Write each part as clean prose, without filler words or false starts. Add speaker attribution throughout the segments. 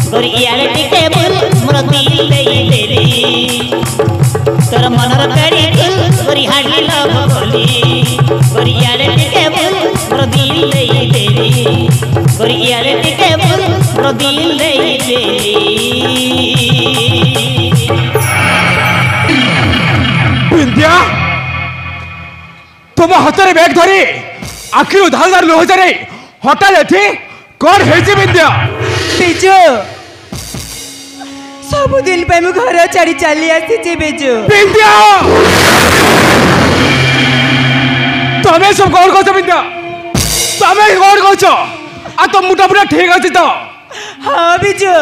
Speaker 1: गोरी यार टिके बुल मोर दिल दे दे तोर मनर पेड़ी फुल गोरी हाडली लव बोली गोरी यार टिके बुल मोर दिल दे दे गोरी यार टिके बुल मोर दिल दे दे
Speaker 2: बिंदिया तुम हाथ बैग धरी आखिर उधार धार लोह जारे हटा लेथी कौन है जी बिंदिया
Speaker 3: बिजु सबुदिन पे मु घर छाड़ी चली आसी बिजु
Speaker 2: बिंदिया तमें सब कौन कहो बिंदिया तमें कौन कहो आ तो मुटा मुटा ठीक अच्छी तो
Speaker 3: हाँ बिजु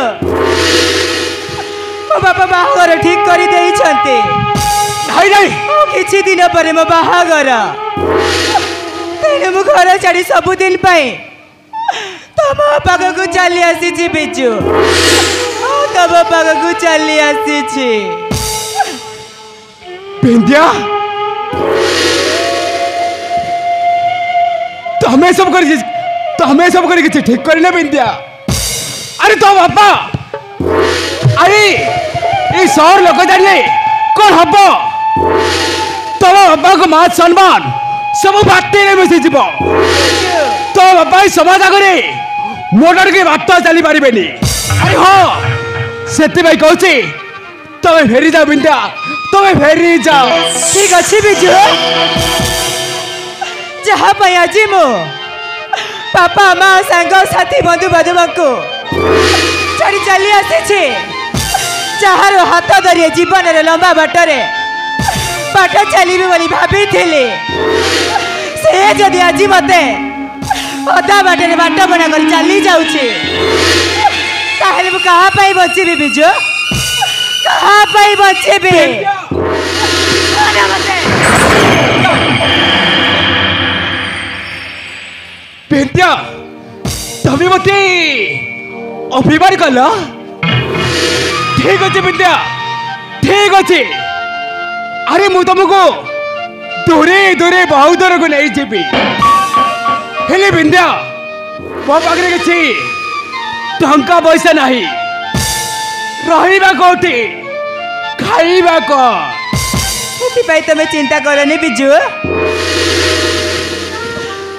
Speaker 3: मो बापा बाहागर ठीक कर दे
Speaker 2: नहीं नहीं
Speaker 3: किछि दिन पर मो बाहागर तेरे मु घर छाड़ी सबुदिन पाए तम पाखक चली आसी बिजु तम पाखक चली आसी
Speaker 2: बिंदिया तमें सब कर किछि ठीक करने बिंदिया अरे तो बापा अरे ये शहर लोक जानिए कौन हम तो बापा को मान सम्मान सब बाटे मिसी जीव तो बापा समाज आगे मोटर के बात चली पारे अरे हाँ से कहूँ तुम्हें फेरी जाओ बिंदिया तुम्हें फेरी जाओ
Speaker 3: ठीक अच्छे बिजु जहाँ आज मो पापा माँ सांग साथी बंधु बांधव को छाड़ी चली आसी जार हाथ धरी जीवन लंबा बाटरे बाट चलि बोली भाभी से जदि आज मते अधा बाटे बाट बना कर चली जाऊे ताहले मु कहा पाई बचेबी बिजु कहा पाई बचेबी
Speaker 2: बिंदिया तभी मत अभिमान कल ठीक अच्छे बिंदिया ठीक अच्छे अरे मु तुमको दूरे दूरे बहुत दूर को नहीं जीवी हेले बिंदिया मो पाखे कि टंका पैसा नहीं रहा कौटी खाइबा कौन
Speaker 3: तुम चिंता करनी बिजु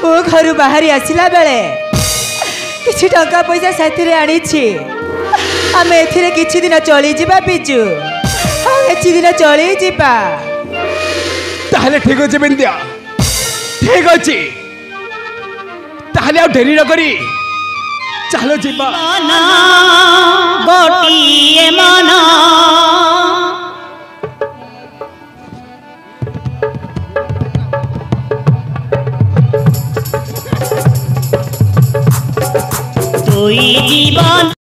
Speaker 3: ओ घर बाहरी आसला बेले किछि टंका पैसा साथी आनी आम ए किछि दिन चली जीवा बिजु हाँ किछि दिन चली जीवा
Speaker 2: ताहले ठीक अच्छे बिंदिया ठीक अच्छे ताहले आउ डेरी न करी चलो जीवा
Speaker 1: गोटिए मना दुई जीवन